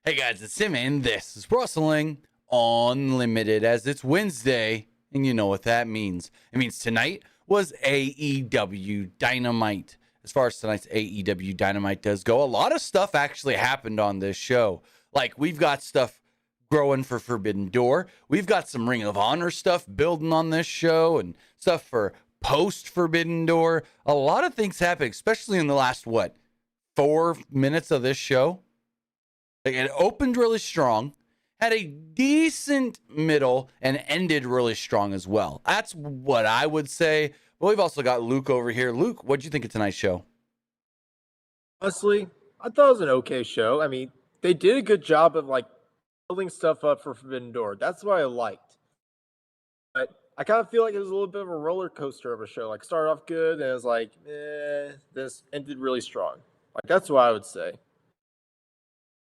Hey guys, it's Sammy, and this is Wrestling Unlimited, as it's Wednesday, and you know what that means. It means tonight was AEW Dynamite. As far as tonight's AEW Dynamite does go, a lot of stuff actually happened on this show. Like, we've got stuff growing for Forbidden Door. We've got some Ring of Honor stuff building on this show, and stuff for post Forbidden Door. A lot of things happened, especially in the last, 4 minutes of this show. It opened really strong, had a decent middle, and ended really strong as well. That's what I would say. But we've also got Luke over here. Luke, what'd you think of tonight's show? Honestly, I thought it was an okay show. I mean, they did a good job of building stuff up for Forbidden Door. That's what I liked. But I kind of feel like it was a little bit of a roller coaster of a show. Like, started off good, and it was this ended really strong. That's what I would say.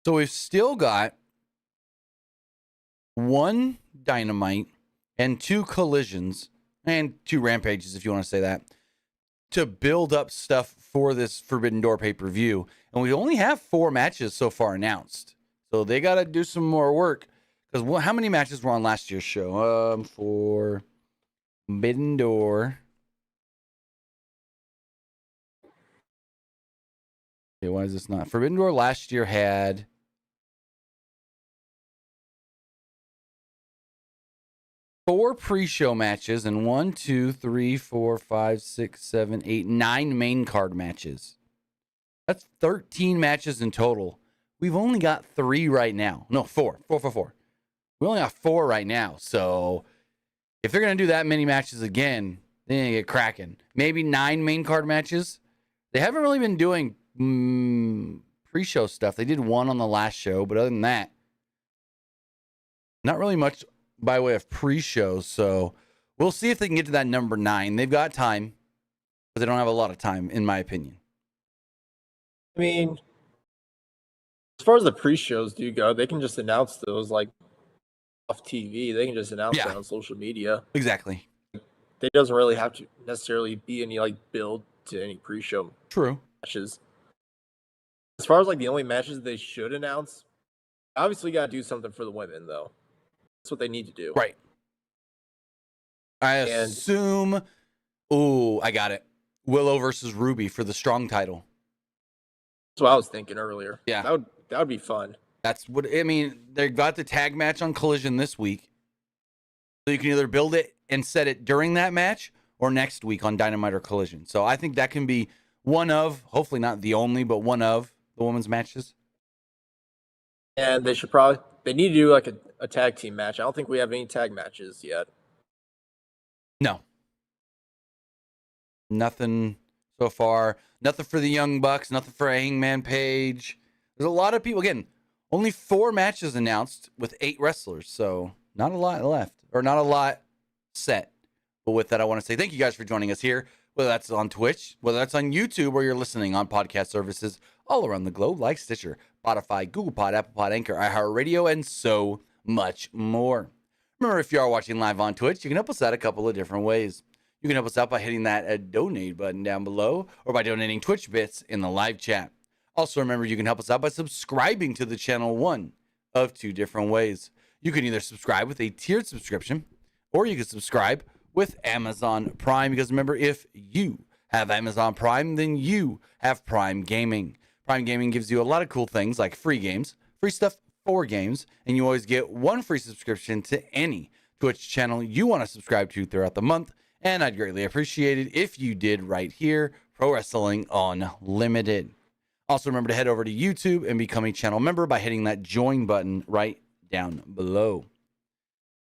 So we've still got 1 Dynamite and 2 Collisions and 2 Rampages, if you want to say that, to build up stuff for this Forbidden Door pay-per-view. And we only have 4 matches so far announced. So they got to do some more work. Because how many matches were on last year's show? For Forbidden Door. Okay, why is this not? Forbidden Door last year had 4 pre-show matches and 9 main card matches. That's 13 matches in total. We've only got 3 right now. No, 4. 4. We only got 4 right now. So if they're going to do that many matches again, they're going to get cracking. Maybe 9 main card matches. They haven't really been doing pre-show stuff. They did 1 on the last show, but other than that, not really much by way of pre-shows. So we'll see if they can get to that number 9. They've got time, but they don't have a lot of time, in my opinion. I mean, as far as the pre-shows do go, they can just announce those off TV. They can just announce that on social media. Exactly. There doesn't really have to necessarily be any build to any pre-show matches. As far as the only matches they should announce, obviously got to do something for the women though. That's what they need to do. Right. I assume. Oh, I got it. Willow versus Ruby for the strong title. That's what I was thinking earlier. Yeah. That would be fun. That's what I mean. They got the tag match on Collision this week. So you can either build it and set it during that match or next week on Dynamite or Collision. So I think that can be one of, hopefully not the only, but one of the women's matches. And they need to do a tag team match. I don't think we have any tag matches yet. No. Nothing so far. Nothing for the Young Bucks. Nothing for Hangman Page. There's a lot of people. Again, only 4 matches announced with 8 wrestlers. So not a lot left. Or not a lot set. But with that, I want to say thank you guys for joining us here. Whether that's on Twitch, whether that's on YouTube, or you're listening on podcast services all around the globe like Stitcher, Spotify, Google Pod, Apple Pod, Anchor, iHeartRadio, and so much more. Remember, if you are watching live on Twitch, you can help us out a couple of different ways. You can help us out by hitting that donate button down below or by donating Twitch bits in the live chat. Also, remember, you can help us out by subscribing to the channel one of 2 different ways. You can either subscribe with a tiered subscription or you can subscribe with Amazon Prime, because remember, if you have Amazon Prime, then you have Prime Gaming. Prime Gaming gives you a lot of cool things like free games, free stuff for games, and you always get 1 free subscription to any Twitch channel you want to subscribe to throughout the month, and I'd greatly appreciate it if you did right here, Pro Wrestling Unlimited. Also, remember to head over to YouTube and become a channel member by hitting that join button right down below.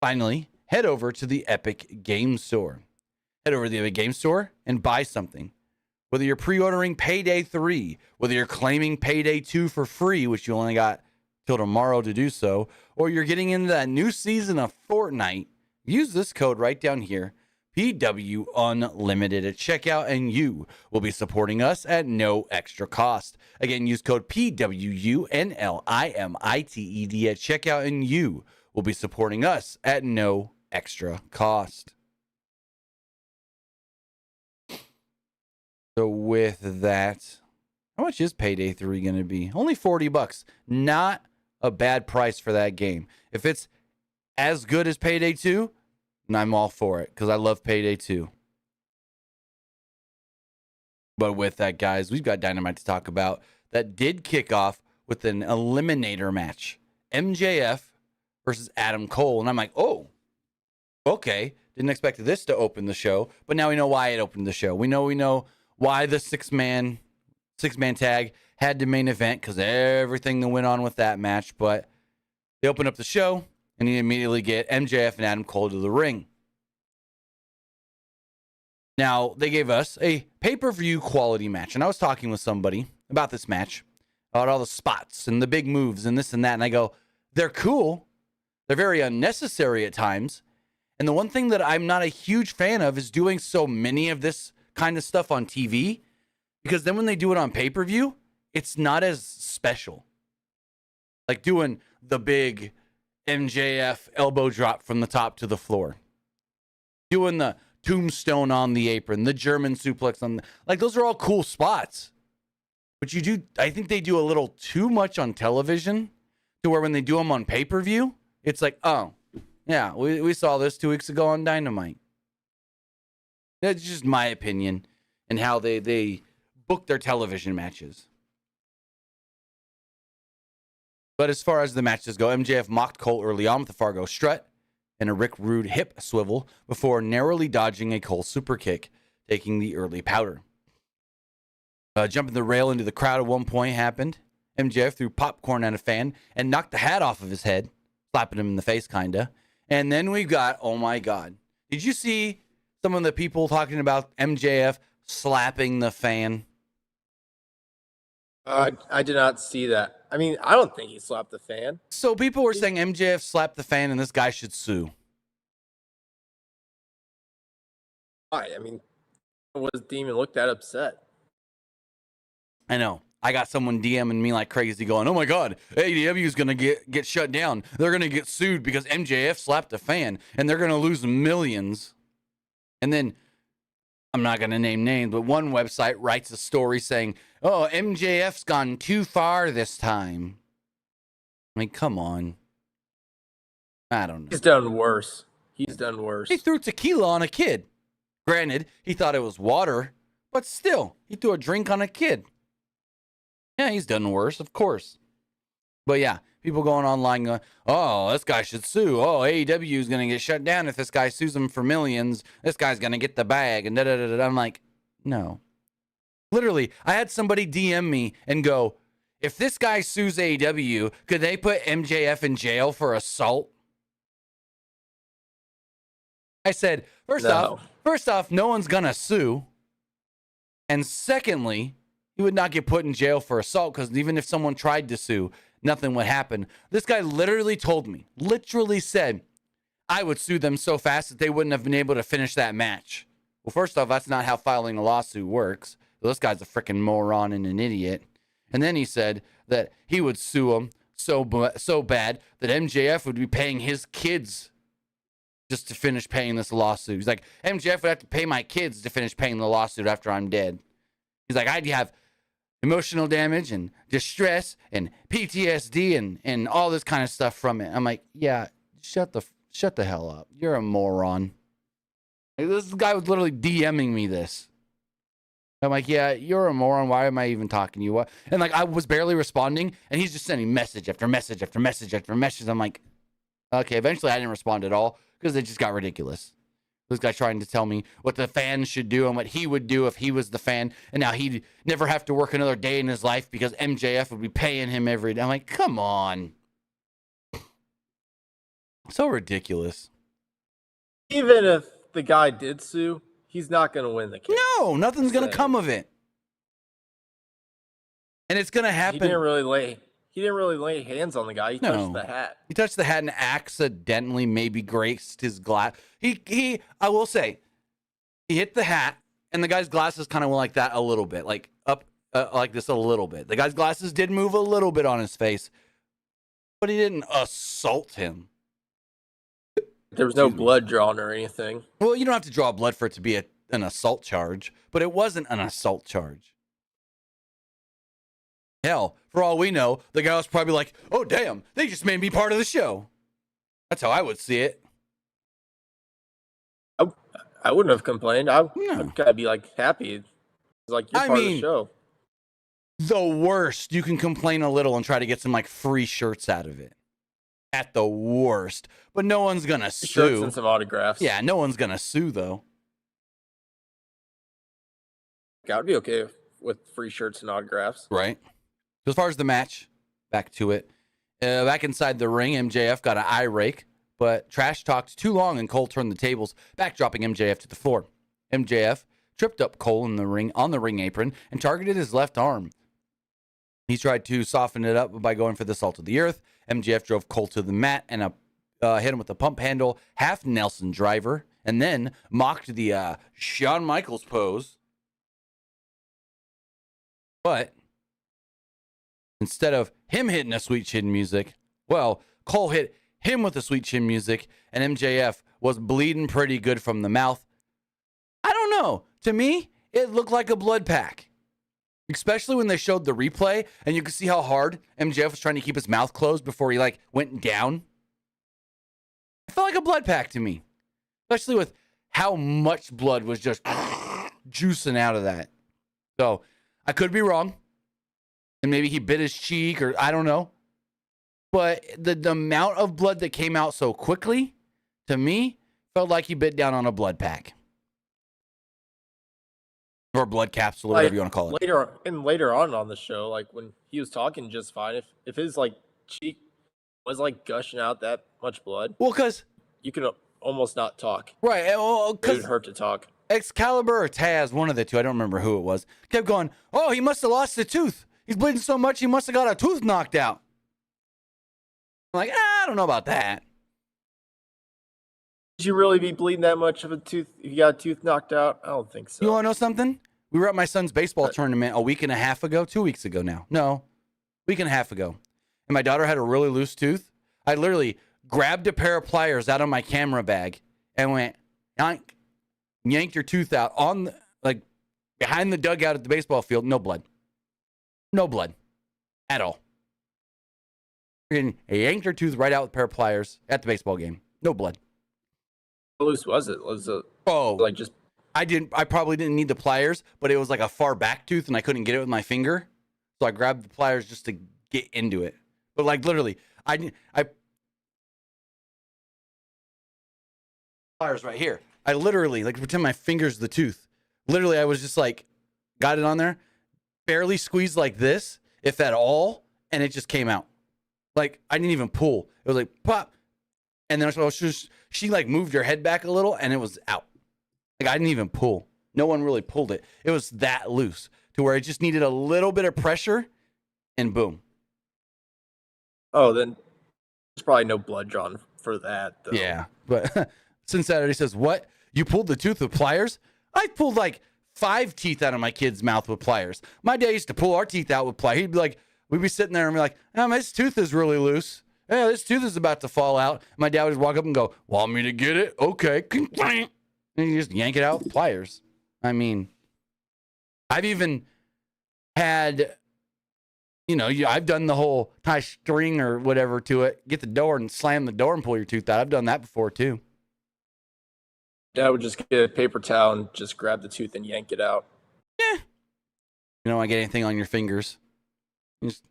Finally, head over to the Epic Game Store. Head over to the Epic Game Store and buy something. Whether you're pre-ordering Payday 3, whether you're claiming Payday 2 for free, which you only got till tomorrow to do so, or you're getting into that new season of Fortnite, use this code right down here, PW Unlimited at checkout, and you will be supporting us at no extra cost. Again, use code PWUNLIMITED at checkout, and you will be supporting us at no extra cost. So with that, how much is Payday 3 going to be? Only $40. Not a bad price for that game. If it's as good as Payday 2, then I'm all for it because I love Payday 2. But with that, guys, we've got Dynamite to talk about that did kick off with an eliminator match. MJF versus Adam Cole. And I'm like, oh, okay. Didn't expect this to open the show, but now we know why it opened the show. We know why the six-man tag had the main event because everything that went on with that match. But they open up the show, and you immediately get MJF and Adam Cole to the ring. Now, they gave us a pay-per-view quality match, and I was talking with somebody about this match, about all the spots and the big moves and this and that, and I go, they're cool. They're very unnecessary at times. And the one thing that I'm not a huge fan of is doing so many of this kind of stuff on TV, because then when they do it on pay-per-view, it's not as special. Like doing the big MJF elbow drop from the top to the floor. Doing the tombstone on the apron, the German suplex on like those are all cool spots. But I think they do a little too much on television to where when they do them on pay-per-view, it's like, oh, yeah, we saw this 2 weeks ago on Dynamite. That's just my opinion and how they book their television matches. But as far as the matches go, MJF mocked Cole early on with a Fargo strut and a Rick Rude hip swivel before narrowly dodging a Cole super kick, taking the early powder. Jumping the rail into the crowd at one point happened. MJF threw popcorn at a fan and knocked the hat off of his head, slapping him in the face, kinda. And then we've got, oh my God. Did you see some of the people talking about MJF slapping the fan? I did not see that. I mean, I don't think he slapped the fan. So people were saying MJF slapped the fan and this guy should sue. Why? I mean, was Demon looked that upset? I know. I got someone DMing me like crazy going, oh my God, AEW is going to get shut down. They're going to get sued because MJF slapped a fan and they're going to lose millions. And then, I'm not going to name names, but one website writes a story saying, oh, MJF's gone too far this time. I mean, come on. I don't know. He's done worse. He's done worse. He threw tequila on a kid. Granted, he thought it was water, but still, he threw a drink on a kid. Yeah, he's done worse, of course. But yeah, people going online going, oh, this guy should sue. Oh, AEW is going to get shut down if this guy sues him for millions. This guy's going to get the bag. And da-da-da-da. I'm like, no. Literally, I had somebody DM me and go, if this guy sues AEW, could they put MJF in jail for assault? I said, first off, no one's going to sue. And secondly, he would not get put in jail for assault because even if someone tried to sue, nothing would happen. This guy literally told me, literally said, I would sue them so fast that they wouldn't have been able to finish that match. Well, first off, that's not how filing a lawsuit works. So this guy's a freaking moron and an idiot. And then he said that he would sue him so bad that MJF would be paying his kids just to finish paying this lawsuit. He's like, MJF would have to pay my kids to finish paying the lawsuit after I'm dead. He's like, I'd have emotional damage and distress and PTSD and all this kind of stuff from it. I'm like, yeah, shut the hell up. You're a moron. Like, this guy was literally DMing me this. I'm like, yeah, you're a moron. Why am I even talking to you? And like, I was barely responding, and he's just sending message after message after message after message. I'm like, okay. Eventually, I didn't respond at all because it just got ridiculous. This guy trying to tell me what the fans should do and what he would do if he was the fan. And now he'd never have to work another day in his life because MJF would be paying him every day. I'm like, come on. So ridiculous. Even if the guy did sue, he's not going to win the case. No, nothing's going to come of it. And it's going to happen. He didn't really lay hands on the guy. He touched the hat. He touched the hat and accidentally maybe graced his glass. I will say, he hit the hat and the guy's glasses kind of went like that a little bit, like up like this a little bit. The guy's glasses did move a little bit on his face, but he didn't assault him. There was no blood drawn or anything. Well, you don't have to draw blood for it to be an assault charge, but it wasn't an assault charge. Hell, for all we know, the guy was probably like, oh, damn, they just made me part of the show. That's how I would see it. I wouldn't have complained. I'd kind of be like happy. It's like you're part of the show. The worst, you can complain a little and try to get some like free shirts out of it. At the worst. But no one's going to sue. Shirts and some autographs. Yeah, no one's going to sue, though. I would be okay with free shirts and autographs. Right. As far as the match, back to it. Back inside the ring, MJF got an eye rake, but trash talked too long and Cole turned the tables, back dropping MJF to the floor. MJF tripped up Cole in the ring on the ring apron and targeted his left arm. He tried to soften it up by going for the salt of the earth. MJF drove Cole to the mat and hit him with a pump handle, half Nelson driver, and then mocked the Shawn Michaels pose. But instead of him hitting a sweet chin music, well, Cole hit him with the sweet chin music, and MJF was bleeding pretty good from the mouth. I don't know. To me, it looked like a blood pack. Especially when they showed the replay, and you could see how hard MJF was trying to keep his mouth closed before he, like, went down. It felt like a blood pack to me. Especially with how much blood was just juicing out of that. So, I could be wrong. And maybe he bit his cheek, or I don't know. But the amount of blood that came out so quickly, to me, felt like he bit down on a blood pack. Or a blood capsule, or whatever you want to call it. Later on the show, like when he was talking just fine, if his like cheek was like gushing out that much blood, well, because you could almost not talk. Right. Well, it would hurt to talk. Excalibur or Taz, one of the two, I don't remember who it was, kept going, oh, he must have lost a tooth. He's bleeding so much, he must have got a tooth knocked out. I'm like, I don't know about that. Did you really be bleeding that much of a tooth if you got a tooth knocked out? I don't think so. You want to know something? We were at my son's baseball tournament a week and a half ago, 2 weeks ago now. No, week and a half ago. And my daughter had a really loose tooth. I literally grabbed a pair of pliers out of my camera bag and went, yanked her tooth out on behind the dugout at the baseball field. No blood. No blood at all. And I yanked her tooth right out with a pair of pliers at the baseball game. No blood. How loose was it? Was it just? I probably didn't need the pliers, but it was like a far back tooth and I couldn't get it with my finger. So I grabbed the pliers just to get into it. But like literally, I pliers right here. I literally pretend my finger's the tooth. Literally, I was just like, got it on there, barely squeezed like this, if at all, and it just came out. Like I didn't even pull. It was like pop, and then she like moved her head back a little, and it was out. Like I didn't even pull. No one really pulled it. It was that loose to where it just needed a little bit of pressure, and boom. Oh, then there's probably no blood drawn for that, though. Yeah, but Cincinnati says, what? You pulled the tooth with pliers? I pulled like 5 teeth out of my kid's mouth with pliers. My dad used to pull our teeth out with pliers. He'd be like, we'd be sitting there and be like, oh, this tooth is really loose. Yeah, this tooth is about to fall out. My dad would just walk up and go, want me to get it? Okay. And you just yank it out with pliers. I mean, I've even had, I've done the whole tie string or whatever to it, get the door and slam the door and pull your tooth out. I've done that before too. Dad would just get a paper towel and just grab the tooth and yank it out. Yeah. You don't want to get anything on your fingers. You just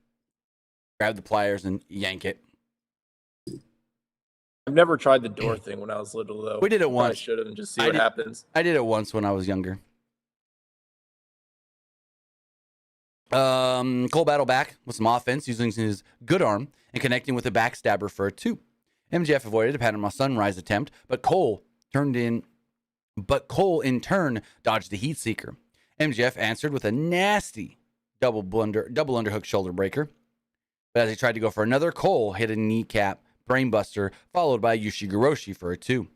grab the pliers and yank it. I've never tried the door thing when I was little, though. We did it once. I should have and just see what happens. I did it once when I was younger. Cole battled back with some offense using his good arm and connecting with a backstabber for a 2. MJF avoided a Panama Sunrise attempt, but Cole in turn dodged the heat seeker. MJF answered with a nasty double underhook shoulder breaker. But as he tried to go for another, Cole hit a kneecap brainbuster, followed by Yushiguroshi for a 2.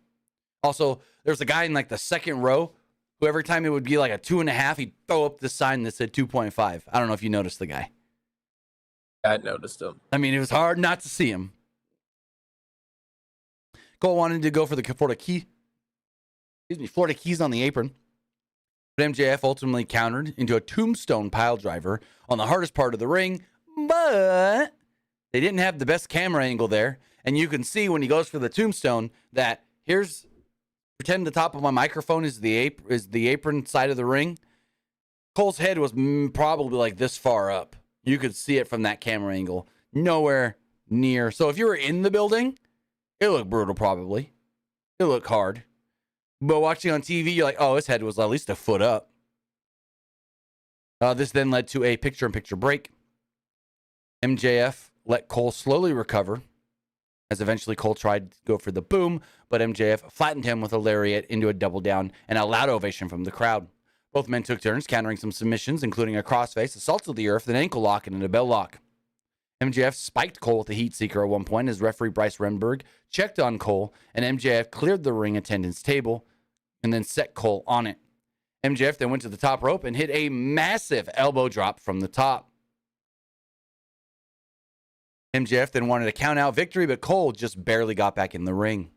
Also, there's a guy in like the second row who every time it would be like a 2.5, he'd throw up the sign that said 2.5. I don't know if you noticed the guy. I noticed him. I mean, it was hard not to see him. Cole wanted to go for the Florida Keys on the apron. But MJF ultimately countered into a tombstone pile driver on the hardest part of the ring, but they didn't have the best camera angle there. And you can see when he goes for the tombstone that pretend the top of my microphone is the apron side of the ring. Cole's head was probably like this far up. You could see it from that camera angle. Nowhere near. So if you were in the building, it looked brutal probably. It looked hard. But watching on TV, you're like, oh, his head was at least a foot up. This then led to a picture-in-picture break. MJF let Cole slowly recover, as eventually Cole tried to go for the boom, but MJF flattened him with a lariat into a double down and a loud ovation from the crowd. Both men took turns countering some submissions, including a crossface, assault to the earth, an ankle lock, and a bell lock. MJF spiked Cole with a heat seeker at one point as referee Bryce Remberg checked on Cole, and MJF cleared the ring attendance table and then set Cole on it. MJF then went to the top rope and hit a massive elbow drop from the top. MJF then wanted a count-out victory, but Cole just barely got back in the ring.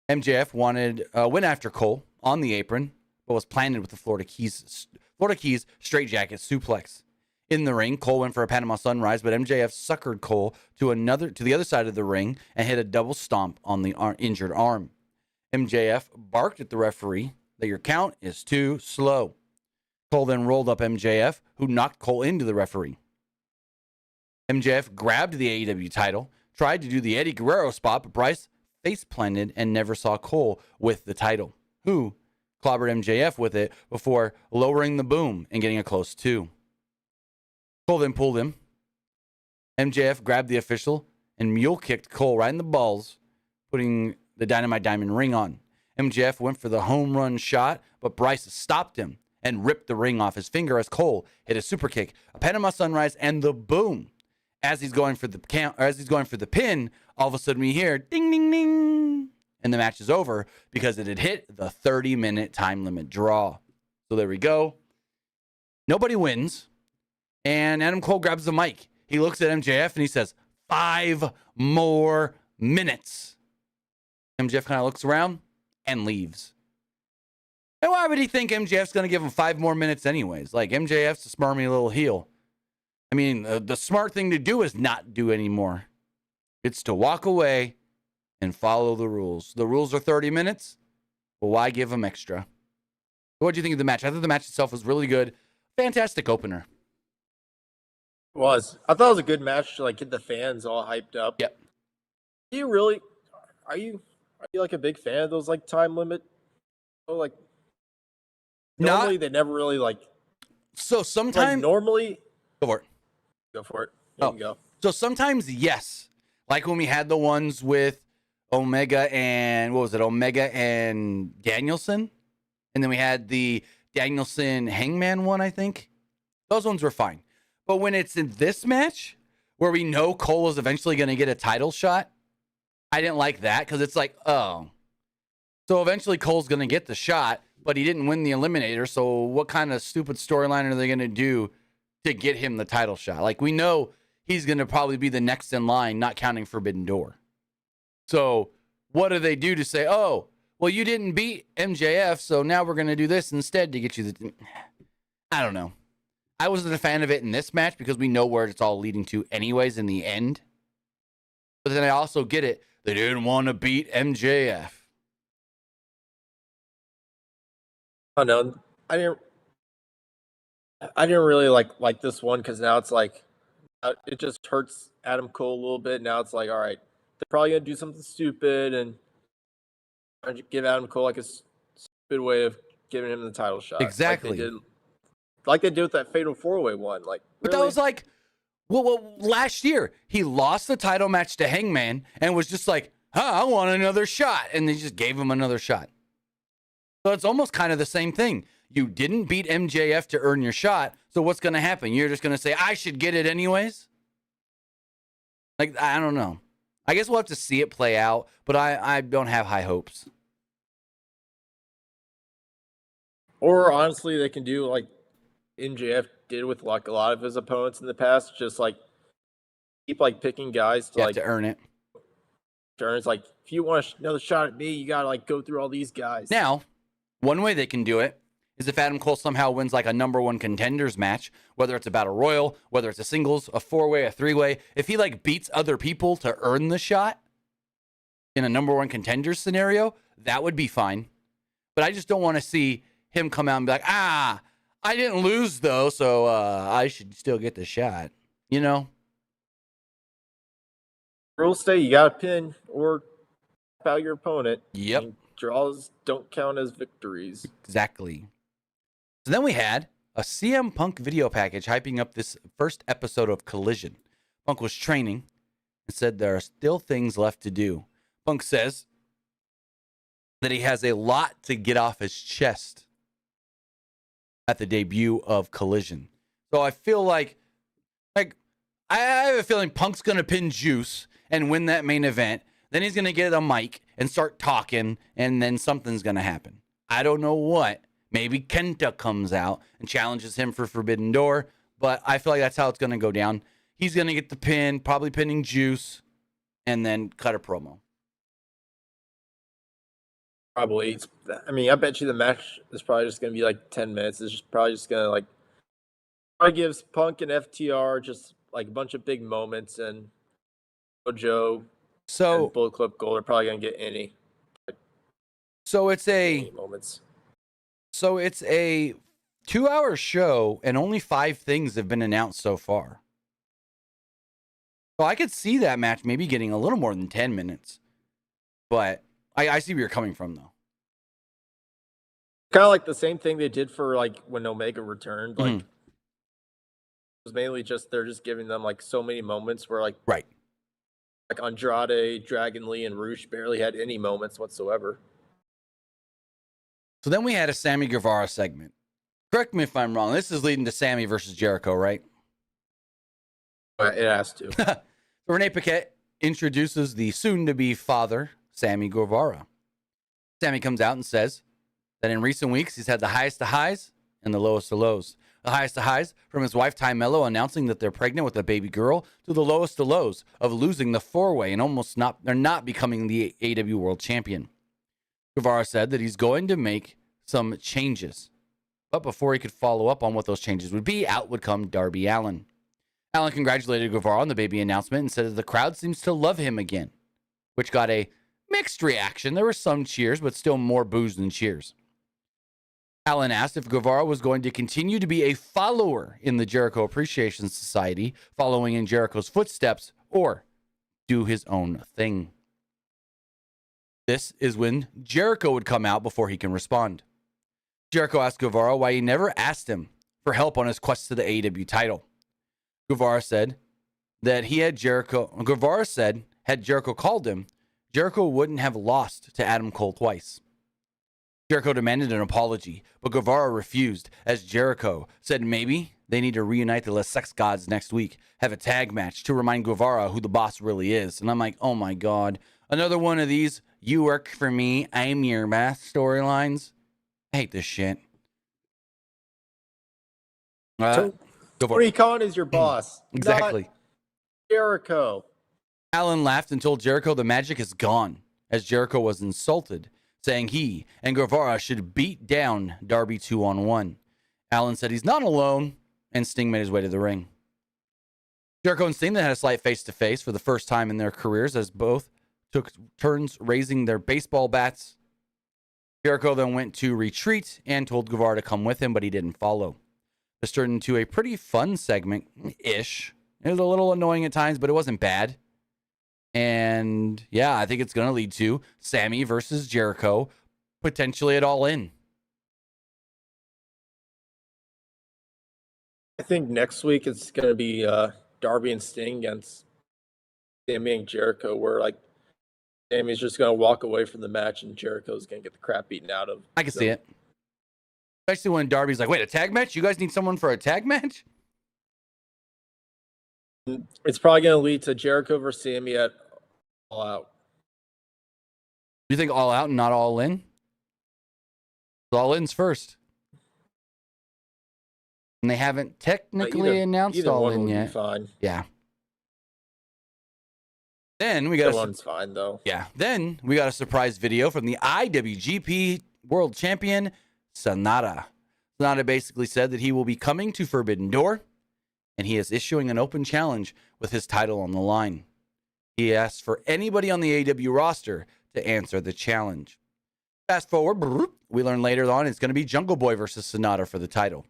MJF went after Cole on the apron, but was planted with the Florida Keys straitjacket suplex. In the ring, Cole went for a Panama Sunrise, but MJF suckered Cole to the other side of the ring and hit a double stomp on the injured arm. MJF barked at the referee that your count is too slow. Cole then rolled up MJF, who knocked Cole into the referee. MJF grabbed the AEW title, tried to do the Eddie Guerrero spot, but Bryce face planted and never saw Cole with the title, who clobbered MJF with it before lowering the boom and getting a close two. Cole then pulled him. MJF grabbed the official and mule kicked Cole right in the balls, putting the Dynamite Diamond ring on. MJF went for the home run shot, but Bryce stopped him and ripped the ring off his finger as Cole hit a super kick, a Panama Sunrise, and the boom. As he's going for the pin, all of a sudden we hear ding, ding, ding, and the match is over because it had hit the 30-minute time limit draw. So there we go. Nobody wins, and Adam Cole grabs the mic. He looks at MJF and he says, 5 more minutes. MJF kind of looks around and leaves. And why would he think MJF's going to give him 5 more minutes anyways? Like, MJF's a smarmy little heel. I mean, the smart thing to do is not do anymore. It's to walk away and follow the rules. The rules are 30 minutes. Well, why give them extra? What do you think of the match? I thought the match itself was really good. Fantastic opener. It was. I thought it was a good match to like get the fans all hyped up. Yep. Are you like a big fan of those like time limit? Oh, like normally they never really like. So sometimes like normally. Go for it. Go for it. You can go. So sometimes yes, like when we had the ones with Omega and Omega and Danielson, and then we had the Danielson Hangman one. I think those ones were fine. But when it's in this match where we know Cole is eventually going to get a title shot, I didn't like that because it's like, oh, so eventually Cole's going to get the shot, but he didn't win the Eliminator. So what kind of stupid storyline are they going to do to get him the title shot? Like, we know he's going to probably be the next in line, not counting Forbidden Door. So what do they do to say, oh, well, you didn't beat MJF, so now we're going to do this instead to get you the... I don't know. I wasn't a fan of it in this match because we know where it's all leading to anyways in the end. But then I also get it. They didn't want to beat MJF. Oh, no. I didn't really like this one because now it's like it just hurts Adam Cole a little bit. Now it's like, all right, they're probably gonna do something stupid and give Adam Cole like a stupid way of giving him the title shot. Exactly. Like they did with that Fatal 4-Way one. Like, but really? that was like, well, last year he lost the title match to Hangman and was just like, I want another shot, and they just gave him another shot. So it's almost kind of the same thing. You didn't beat MJF to earn your shot, so what's going to happen? You're just going to say, I should get it anyways? Like, I don't know. I guess we'll have to see it play out, but I don't have high hopes. Or honestly, they can do like MJF did with like a lot of his opponents in the past, just like keep like picking guys to you have to earn it. It's like, if you want another shot at me, you got to like go through all these guys. Now, one way they can do it is if Adam Cole somehow wins like a number one contenders match, whether it's a battle royal, whether it's a singles, a 4-way, a 3-way, if he like beats other people to earn the shot in a number one contenders scenario, that would be fine. But I just don't want to see him come out and be like, I didn't lose though, so I should still get the shot. You know? Rules state you got to pin or tap out your opponent. Yep. And draws don't count as victories. Exactly. So then we had a CM Punk video package hyping up this first episode of Collision. Punk was training and said there are still things left to do. Punk says that he has a lot to get off his chest at the debut of Collision. So I feel like I have a feeling Punk's going to pin Juice and win that main event. Then he's going to get a mic and start talking, and then something's going to happen. I don't know what. Maybe Kenta comes out and challenges him for Forbidden Door, but I feel like that's how it's going to go down. He's going to get the pin, probably pinning Juice, and then cut a promo. Probably. I bet you the match is probably just going to be like 10 minutes. It's just probably just going to probably gives Punk and FTR just like a bunch of big moments, and Joe and Bullet Club Gold are probably going to get any. So it's a moments. So it's a 2-hour show, and only 5 things have been announced so far. So I could see that match maybe getting a little more than 10 minutes. But I see where you're coming from, though. Kind of like the same thing they did for like when Omega returned. Like, it was mainly just they're just giving them like so many moments where like Andrade, Dragon Lee, and Roosh barely had any moments whatsoever. So then we had a Sammy Guevara segment. Correct me if I'm wrong. This is leading to Sammy versus Jericho, right? It has to. Renee Paquette introduces the soon-to-be father, Sammy Guevara. Sammy comes out and says that in recent weeks, he's had the highest of highs and the lowest of lows. The highest of highs from his wife, Ty Mello, announcing that they're pregnant with a baby girl, to the lowest of lows of losing the 4-way and they're not becoming the AEW World Champion. Guevara said that he's going to make some changes. But before he could follow up on what those changes would be, out would come Darby Allin. Allin congratulated Guevara on the baby announcement and said that the crowd seems to love him again, which got a mixed reaction. There were some cheers, but still more boos than cheers. Allin asked if Guevara was going to continue to be a follower in the Jericho Appreciation Society, following in Jericho's footsteps, or do his own thing. This is when Jericho would come out before he can respond. Jericho asked Guevara why he never asked him for help on his quest to the AEW title. Guevara said that had Jericho called him, Jericho wouldn't have lost to Adam Cole twice. Jericho demanded an apology, but Guevara refused, as Jericho said maybe they need to reunite the Les Sex Gods next week, have a tag match to remind Guevara who the boss really is. And I'm like, oh my God, another one of these you work for me, I'm your boss storylines. I hate this shit. Tony Khan is your boss. Exactly. Not Jericho. Allin laughed and told Jericho the magic is gone, as Jericho was insulted, saying he and Guevara should beat down Darby 2-on-1. Allin said he's not alone, and Sting made his way to the ring. Jericho and Sting then had a slight face-to-face for the first time in their careers, as both took turns raising their baseball bats. Jericho then went to retreat and told Guevara to come with him, but he didn't follow. This turned into a pretty fun segment-ish. It was a little annoying at times, but it wasn't bad. And yeah, I think it's going to lead to Sammy versus Jericho, potentially at Allin. I think next week it's going to be Darby and Sting against Sammy and Jericho, where like Sammy's just going to walk away from the match and Jericho's going to get the crap beaten out of him. I can see it. Especially when Darby's like, wait, a tag match? You guys need someone for a tag match? It's probably going to lead to Jericho versus Sammy at All Out. You think All Out and not All In? All In's first. And they haven't technically announced All In yet. Fine. Yeah. Then we got one's fine though. Yeah. Then we got a surprise video from the IWGP World Champion Sonata. Sonata basically said that he will be coming to Forbidden Door, and he is issuing an open challenge with his title on the line. He asked for anybody on the AEW roster to answer the challenge. Fast forward, we learn later on it's going to be Jungle Boy versus Sonata for the title.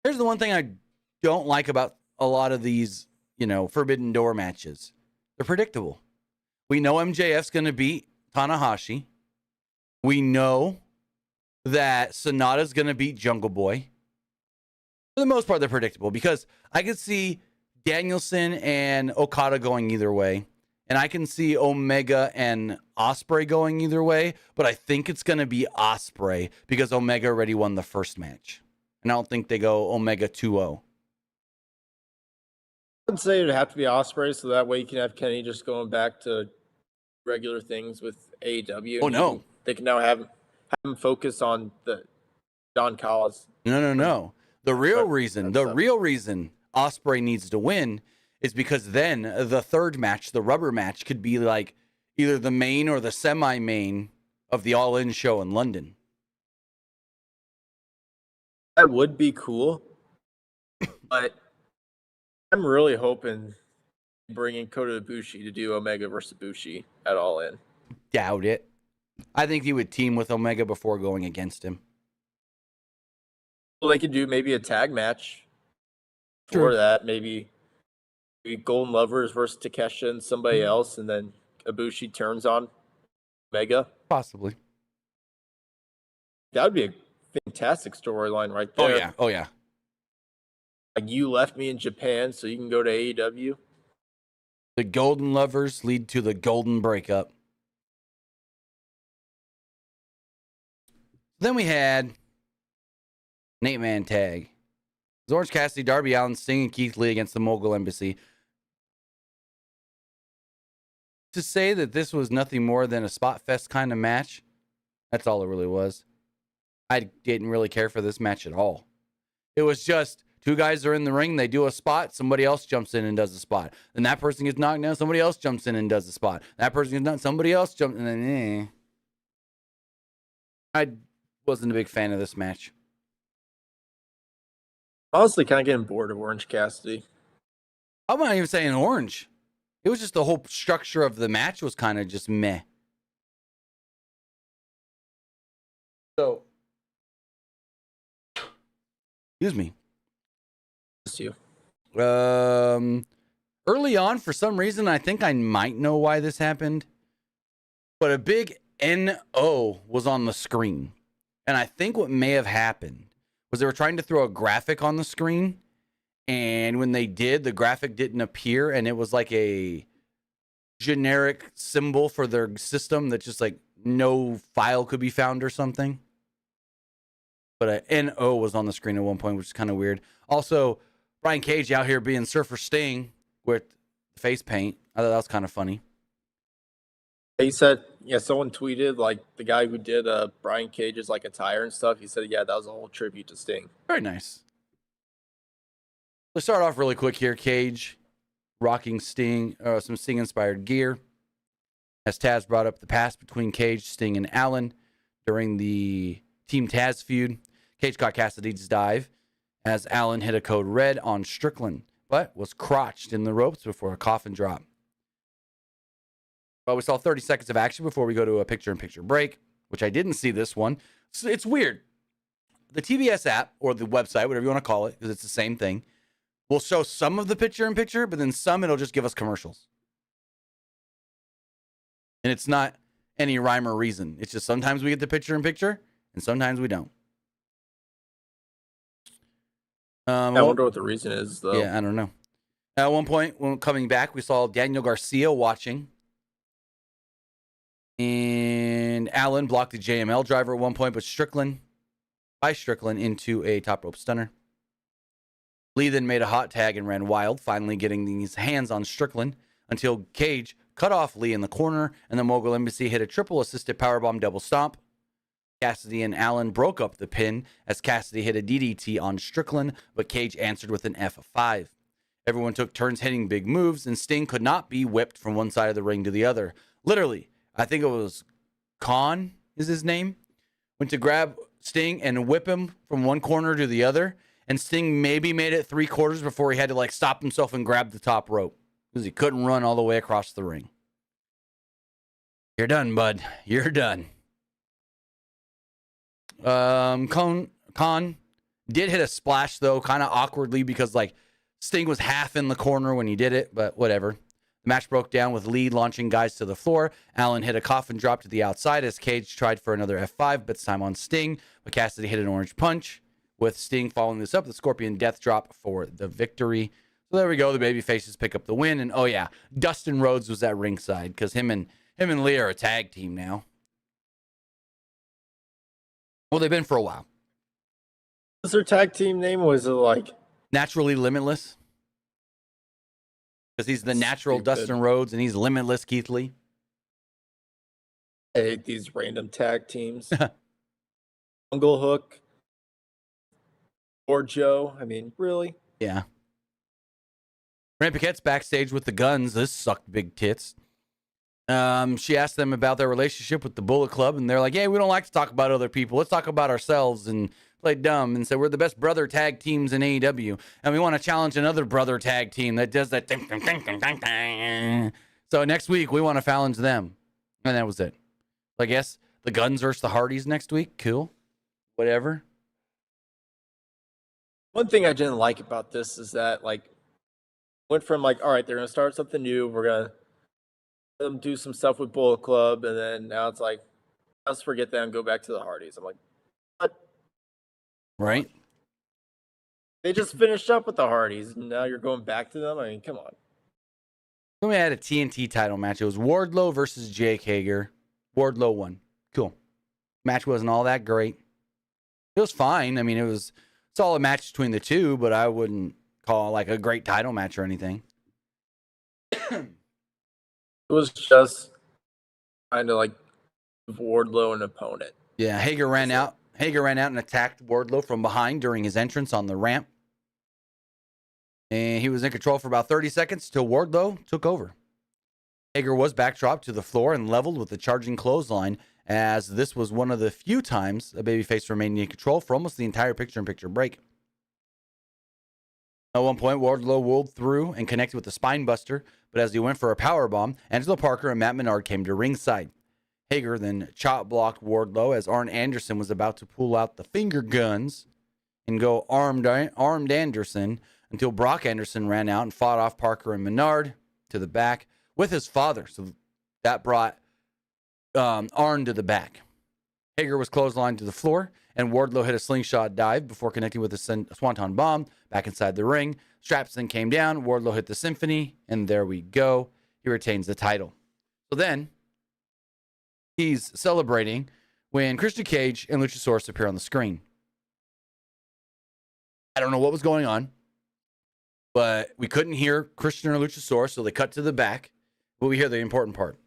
Here's the one thing I don't like about a lot of these, Forbidden Door matches. They're predictable. We know MJF's going to beat Tanahashi. We know that Sonata's going to beat Jungle Boy. For the most part, they're predictable because I could see Danielson and Okada going either way. And I can see Omega and Ospreay going either way. But I think it's going to be Ospreay because Omega already won the first match. And I don't think they go Omega 2-0. I'd say it'd have to be Ospreay, so that way you can have Kenny just going back to regular things with AEW. Oh, no. They can now have him focus on the Don Callis. No. The real reason Ospreay needs to win is because then the third match, the rubber match, could be like either the main or the semi-main of the All-In show in London. That would be cool, but I'm really hoping bringing Kota Ibushi to do Omega versus Ibushi at All-In. Doubt it. I think he would team with Omega before going against him. Well, they could do maybe a tag match for that. Maybe Golden Lovers versus Takeshita and somebody else, and then Ibushi turns on Omega. Possibly. That would be a fantastic storyline right there. Oh, yeah. Like, you left me in Japan, so you can go to AEW. The Golden Lovers lead to the Golden Breakup. Then we had an 8-man tag. It was Orange Cassidy, Darby Allin, Sting, and Keith Lee against the Mogul Embassy. To say that this was nothing more than a spot fest kind of match, that's all it really was. I didn't really care for this match at all. It was just two guys are in the ring, they do a spot, somebody else jumps in and does a spot. Then that person gets knocked down, somebody else jumps in and does a spot. That person gets knocked, somebody else jumps in, and then I wasn't a big fan of this match. Honestly, kind of getting bored of Orange Cassidy. I'm not even saying orange. It was just the whole structure of the match was kind of just meh. So, excuse me. It's you. Early on, for some reason, I think I might know why this happened, but a big NO was on the screen. And I think what may have happened was they were trying to throw a graphic on the screen. And when they did, the graphic didn't appear. And it was like a generic symbol for their system that just like no file could be found or something. But a NO was on the screen at one point, which is kind of weird. Also, Brian Cage out here being Surfer Sting with face paint. I thought that was kind of funny. He said, someone tweeted, like, the guy who did Brian Cage's, like, attire and stuff. He said, that was a whole tribute to Sting. Very nice. Let's start off really quick here. Cage rocking Sting, some Sting-inspired gear. As Taz brought up the past between Cage, Sting, and Allin during the Team Taz feud. Cage caught Cassidy's dive as Allin hit a code red on Strickland, but was crotched in the ropes before a coffin drop. Well, we saw 30 seconds of action before we go to a picture-in-picture break, which I didn't see this one. It's weird. The TBS app, or the website, whatever you want to call it, because it's the same thing, will show some of the picture-in-picture, but then some it'll just give us commercials. And it's not any rhyme or reason. It's just sometimes we get the picture-in-picture, and sometimes we don't. I wonder what the reason is, though. Yeah, I don't know. At one point, when coming back, we saw Daniel Garcia watching. And Allin blocked the JML driver at one point, but Strickland into a top rope stunner. Lee then made a hot tag and ran wild, finally getting his hands on Strickland until Cage cut off Lee in the corner, and the Mogul Embassy hit a triple assisted powerbomb double stomp. Cassidy and Allin broke up the pin as Cassidy hit a DDT on Strickland, but Cage answered with an F5. Everyone took turns hitting big moves, and Sting could not be whipped from one side of the ring to the other. Literally, I think it was Khan is his name, went to grab Sting and whip him from one corner to the other. And Sting maybe made it 3/4 before he had to like stop himself and grab the top rope because he couldn't run all the way across the ring. You're done, bud. You're done. Khan did hit a splash though, kind of awkwardly because like Sting was half in the corner when he did it, but whatever. The match broke down with Lee launching guys to the floor. Allin hit a coffin drop to the outside as Cage tried for another F5, but this time on Sting. But Cassidy hit an orange punch with Sting following this up. The Scorpion Death Drop for the victory. So there we go. The babyfaces pick up the win. And oh yeah, Dustin Rhodes was at ringside because him and Lee are a tag team now. Well, they've been for a while. What's their tag team name? Was it like Naturally Limitless? Because he's the natural Dustin Rhodes and he's Limitless Keith Lee. I hate these random tag teams. Jungle Hook or Joe. I mean, really? Yeah. Renee Paquette's backstage with the Guns. This sucked big tits. She asked them about their relationship with the Bullet Club, and they're like, "Hey, we don't like to talk about other people. Let's talk about ourselves." And played dumb and said, "We're the best brother tag teams in AEW, and we want to challenge another brother tag team that does that." So next week we want to challenge them, and that was it. I guess the Guns versus the Hardys next week. Cool, whatever. One thing I didn't like about this is that like went from like, all right, they're gonna start something new. We're gonna let them do some stuff with Bullet Club, and then now it's like, let's forget that and go back to the Hardys. I'm like, what? Right? They just finished up with the Hardys, and now you're going back to them? I mean, come on. Then we had a TNT title match. It was Wardlow versus Jake Hager. Wardlow won. Cool. Match wasn't all that great. It was fine. I mean, it's all a match between the two, but I wouldn't call it like a great title match or anything. It was just kind of like Wardlow an opponent. Yeah, Hager ran out and attacked Wardlow from behind during his entrance on the ramp. And he was in control for about 30 seconds till Wardlow took over. Hager was backdropped to the floor and leveled with the charging clothesline, as this was one of the few times a babyface remained in control for almost the entire picture-in-picture break. At one point, Wardlow rolled through and connected with the spine buster, but as he went for a powerbomb, Angelo Parker and Matt Menard came to ringside. Hager then chop blocked Wardlow as Arn Anderson was about to pull out the finger guns and go armed Anderson until Brock Anderson ran out and fought off Parker and Menard to the back with his father. So that brought Arn to the back. Hager was clotheslined to the floor, and Wardlow hit a slingshot dive before connecting with a swanton bomb back inside the ring. Straps then came down. Wardlow hit the symphony, and there we go. He retains the title. So then he's celebrating when Christian Cage and Luchasaurus appear on the screen. I don't know what was going on, but we couldn't hear Christian or Luchasaurus, so they cut to the back. But we hear the important part.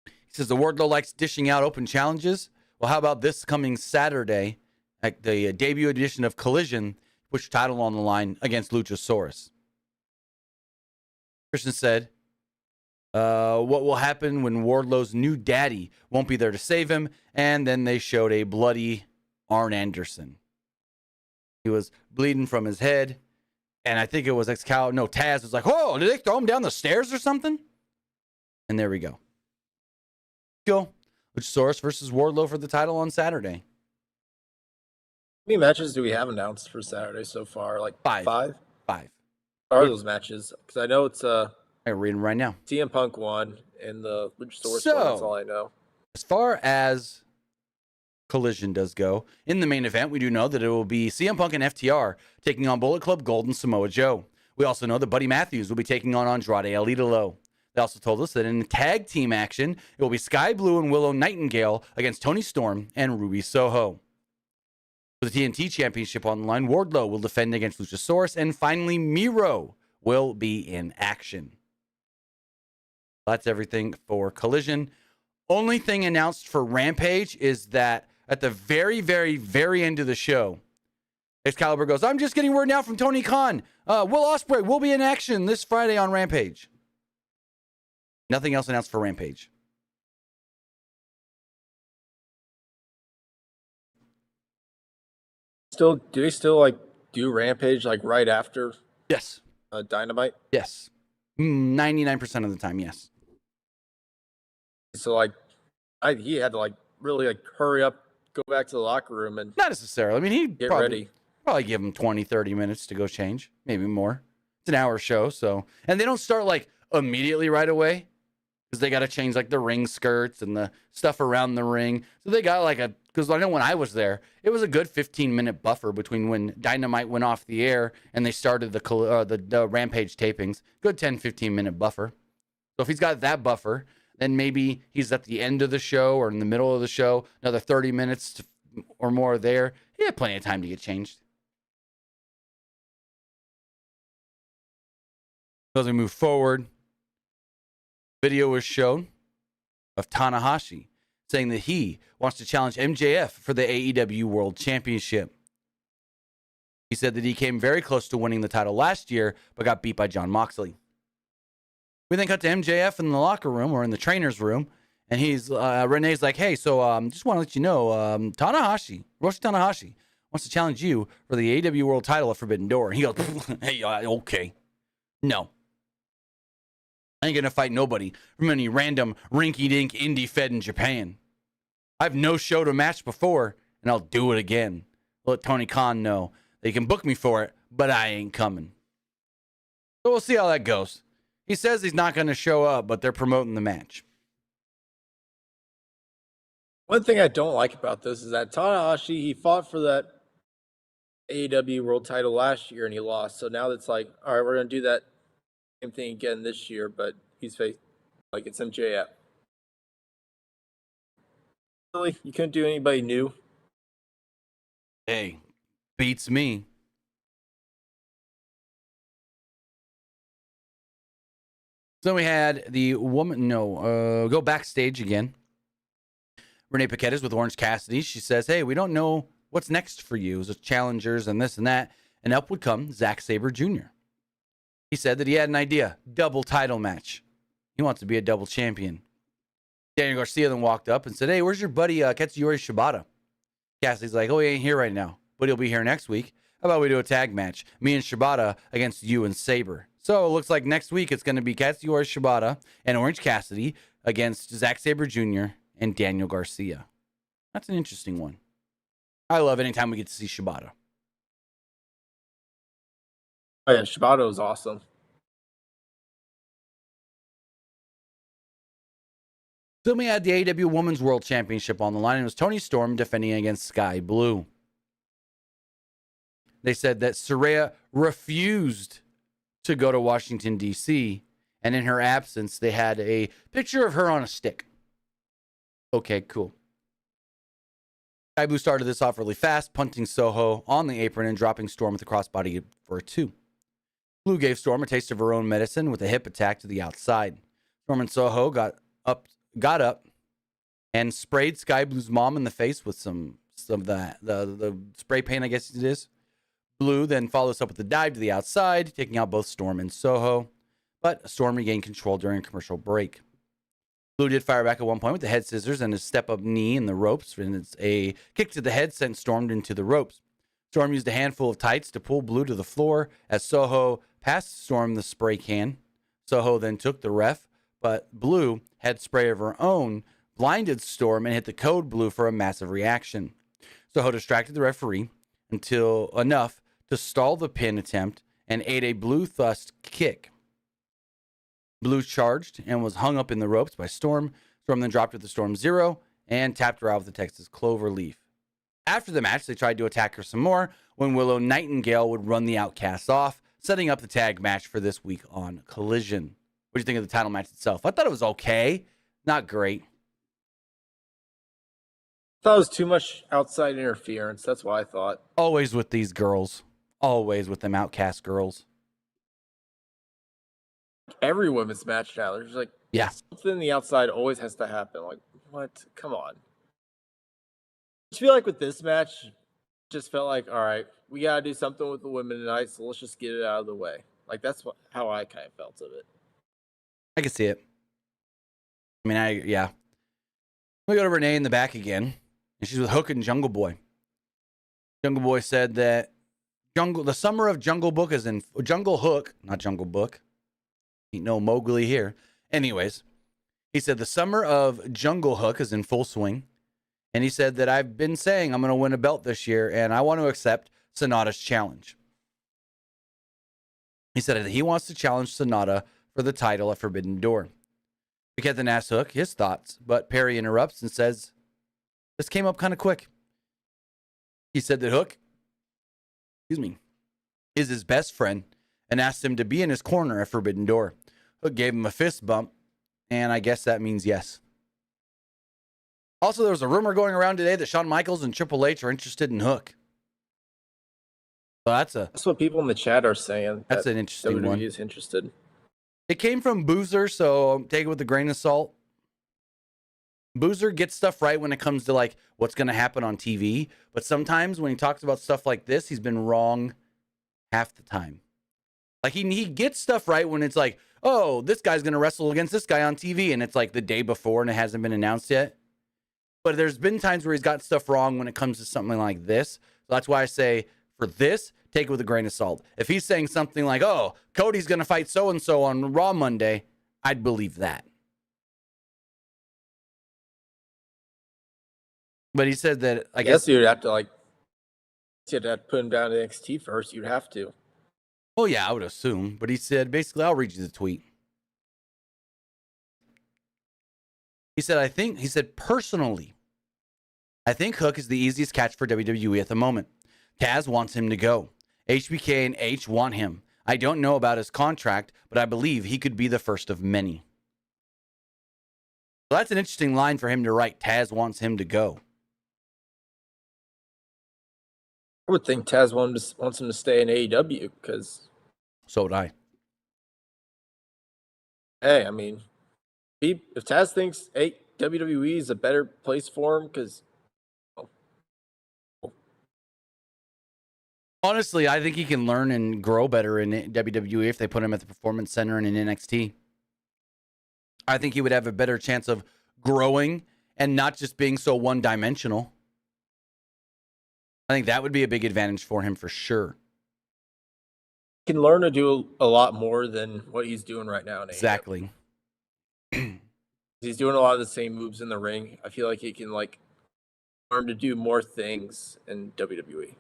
He says the Wardlow likes dishing out open challenges. Well, how about this coming Saturday at the debut edition of Collision, which title on the line against Luchasaurus? Christian said, what will happen when Wardlow's new daddy won't be there to save him? And then they showed a bloody Arn Anderson. He was bleeding from his head. And I think it was Taz was like, "Oh, did they throw him down the stairs or something?" And there we go. Go. Luchasaurus versus Wardlow for the title on Saturday. How many matches do we have announced for Saturday so far? Like Five. Five? Five. What are those matches? Because I know it's I'm reading right now. CM Punk one and the Luchasaurus So, one. That's all I know. As far as Collision does go, in the main event, we do know that it will be CM Punk and FTR taking on Bullet Club Gold and Samoa Joe. We also know that Buddy Matthews will be taking on Andrade El Idolo. They also told us that in tag team action, it will be Sky Blue and Willow Nightingale against Tony Storm and Ruby Soho. With the TNT Championship on the line, Wardlow will defend against Luchasaurus, and finally, Miro will be in action. That's everything for Collision. Only thing announced for Rampage is that at the very, very, very end of the show, Excalibur goes, "I'm just getting word now from Tony Khan. Will Ospreay will be in action this Friday on Rampage." Nothing else announced for Rampage. Do they still like do Rampage like right after Yes. Dynamite? Yes. 99% of the time, yes. So like, he had to like really like hurry up, go back to the locker room and Not necessarily. I mean, he'd get probably ready. give him 20, 30 minutes to go change, maybe more. It's an hour show, so. And they don't start like immediately right away because they got to change like the ring skirts and the stuff around the ring. So they got like because I know when I was there, it was a good 15-minute buffer between when Dynamite went off the air and they started the Rampage tapings. Good 10, 15-minute buffer. So if he's got that buffer, then maybe he's at the end of the show or in the middle of the show, another 30 minutes or more there. He had plenty of time to get changed. As we move forward, video was shown of Tanahashi saying that he wants to challenge MJF for the AEW World Championship. He said that he came very close to winning the title last year, but got beat by Jon Moxley. We then cut to MJF in the locker room or in the trainer's room, and Renee's like, hey, so just want to let you know, Roshi Tanahashi wants to challenge you for the AEW World title at Forbidden Door. And he goes, hey, okay. No. I ain't going to fight nobody from any random rinky-dink indie fed in Japan. I've no show to match before, and I'll do it again. Let Tony Khan know they can book me for it, but I ain't coming. So we'll see how that goes. He says he's not going to show up, but they're promoting the match. One thing I don't like about this is that Tanahashi, he fought for that AEW World title last year and he lost. So now it's like, all right, we're going to do that same thing again this year, but he's faced like it's MJF. Really? You couldn't do anybody new? Hey, beats me. So we had the woman, go backstage again. Renee Paquette is with Orange Cassidy. She says, hey, we don't know what's next for you as challengers and this and that. And up would come Zack Sabre Jr. He said that he had an idea, double title match. He wants to be a double champion. Daniel Garcia then walked up and said, hey, where's your buddy Katsuyori Shibata? Cassidy's like, oh, he ain't here right now, but he'll be here next week. How about we do a tag match? Me and Shibata against you and Sabre. So it looks like next week it's going to be Katsuyori Shibata and Orange Cassidy against Zack Sabre Jr. and Daniel Garcia. That's an interesting one. I love anytime we get to see Shibata. Oh yeah, Shibata was awesome. Then we had the AEW Women's World Championship on the line. It was Toni Storm defending against Sky Blue. They said that Saraya refused to go to Washington, D.C., and in her absence, they had a picture of her on a stick. Okay, cool. Sky Blue started this off really fast, punting Soho on the apron and dropping Storm with the crossbody for a 2. Blue gave Storm a taste of her own medicine with a hip attack to the outside. Storm and Soho got up and sprayed Sky Blue's mom in the face with some of the spray paint, I guess it is. Blue then follows up with a dive to the outside, taking out both Storm and Soho. But Storm regained control during a commercial break. Blue did fire back at one point with the head scissors and a step-up knee in the ropes. And it's a kick to the head sent Storm into the ropes. Storm used a handful of tights to pull Blue to the floor as Soho passed Storm the spray can. Soho then took the ref, but Blue had spray of her own, blinded Storm, and hit the code Blue for a massive reaction. Soho distracted the referee until enough to stall the pin attempt and ate a Blue thrust kick. Blue charged and was hung up in the ropes by Storm. Storm then dropped her to Storm Zero and tapped her out with the Texas Clover Leaf. After the match, they tried to attack her some more when Willow Nightingale would run the Outcasts off, setting up the tag match for this week on Collision. What do you think of the title match itself? I thought it was okay. Not great. Thought it was too much outside interference. That's what I thought. Always with these girls. Always with them Outcast girls. Every women's match now, there's like something in the outside always has to happen. Like, what? Come on. I feel like with this match, just felt like, all right, we gotta do something with the women tonight, so let's just get it out of the way. Like that's how I kind of felt of it. I can see it. I mean, We go to Renee in the back again, and she's with Hook and Jungle Boy. Jungle Boy said that the summer of Jungle Book is in Jungle Hook, not Jungle Book. Ain't no Mowgli here. Anyways, he said the summer of Jungle Hook is in full swing. And he said that I've been saying I'm going to win a belt this year, and I want to accept Sonata's challenge. He said that he wants to challenge Sonata for the title at Forbidden Door. We get the ask Hook his thoughts, but Perry interrupts and says, this came up kind of quick. He said that Hook, is his best friend and asked him to be in his corner at Forbidden Door. Hook gave him a fist bump, and I guess that means yes. Also, there was a rumor going around today that Shawn Michaels and Triple H are interested in Hook. So that's what people in the chat are saying. That's an interesting one. WWE is interested. It came from Boozer, so take it with a grain of salt. Boozer gets stuff right when it comes to like what's going to happen on TV, but sometimes when he talks about stuff like this, he's been wrong half the time. Like he gets stuff right when it's like, oh, this guy's going to wrestle against this guy on TV, and it's like the day before and it hasn't been announced yet. But there's been times where he's got stuff wrong when it comes to something like this. So that's why I say for this, take it with a grain of salt. If he's saying something like, oh, Cody's going to fight so-and-so on Raw Monday, I'd believe that. But he said that, I guess you'd have to put him down to NXT first. You'd have to. Oh, yeah, I would assume. But he said, basically, I'll read you the tweet. He said, personally, I think Hook is the easiest catch for WWE at the moment. Taz wants him to go. HBK and H want him. I don't know about his contract, but I believe he could be the first of many. So that's an interesting line for him to write. Taz wants him to go. I would think Taz wants him to stay in AEW because... So would I. Hey, I mean, if Taz thinks WWE is a better place for him because... Honestly, I think he can learn and grow better in WWE if they put him at the Performance Center and in NXT. I think he would have a better chance of growing and not just being so one-dimensional. I think that would be a big advantage for him for sure. He can learn to do a lot more than what he's doing right now in AEW. Exactly. He's doing a lot of the same moves in the ring. I feel like he can learn to do more things in WWE.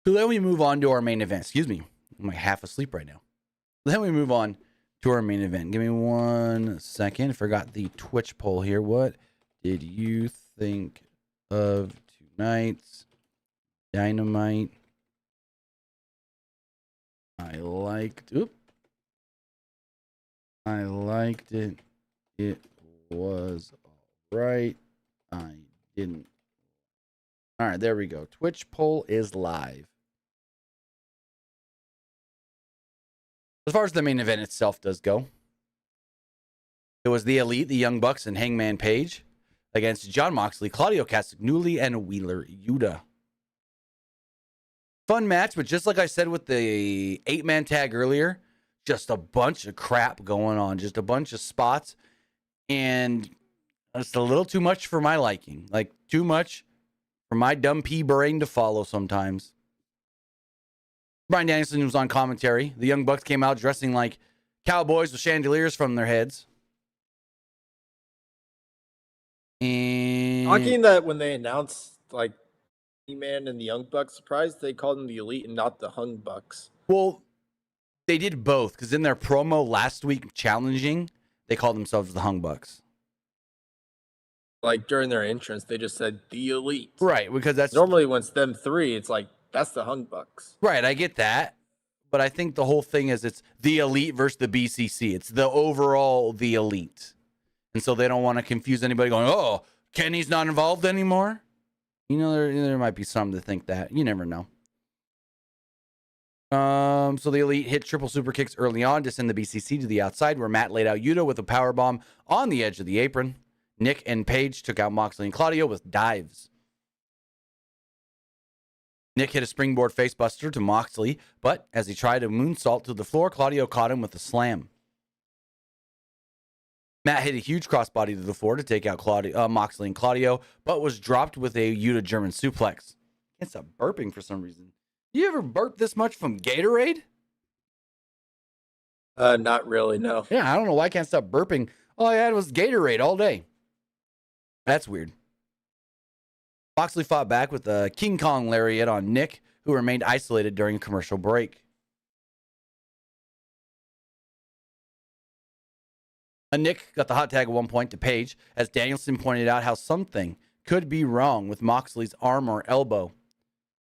So then we move on to our main event. Excuse me. I'm half asleep right now. Then we move on to our main event. Give me 1 second. Forgot the Twitch poll here. What did you think of tonight's Dynamite? I liked it. It was all right. I didn't. All right, there we go. Twitch poll is live. As far as the main event itself does go, it was the Elite, the Young Bucks, and Hangman Page against Jon Moxley, Claudio Castagnoli, and Wheeler Yuta. Fun match, but just like I said with the 8-man tag earlier, just a bunch of crap going on, just a bunch of spots, and it's a little too much for my liking. Like, too much for my dumb pea brain to follow sometimes. Bryan Danielson was on commentary. The Young Bucks came out dressing like cowboys with chandeliers from their heads. And Talking that when they announced E-Man and the Young Bucks, surprised they called them the Elite and not the Hung Bucks. Well, they did both because in their promo last week challenging, they called themselves the Hung Bucks. During their entrance, they just said the Elite. Right, because that's normally when it's them three, it's that's the Hung Bucks. Right, I get that. But I think the whole thing is it's the Elite versus the BCC. It's the overall the Elite. And so they don't want to confuse anybody going, oh, Kenny's not involved anymore? You know, there might be some that think that. You never know. So the Elite hit triple super kicks early on to send the BCC to the outside, where Matt laid out Yuta with a powerbomb on the edge of the apron. Nick and Page took out Moxley and Claudio with dives. Nick hit a springboard facebuster to Moxley, but as he tried a moonsault to the floor, Claudio caught him with a slam. Matt hit a huge crossbody to the floor to take out Moxley and Claudio, but was dropped with a Yuta German suplex. Can't stop burping for some reason. You ever burp this much from Gatorade? Not really, no. Yeah, I don't know why I can't stop burping. All I had was Gatorade all day. That's weird. Moxley fought back with a King Kong lariat on Nick, who remained isolated during a commercial break. Nick got the hot tag at one point to Paige, as Danielson pointed out how something could be wrong with Moxley's arm or elbow,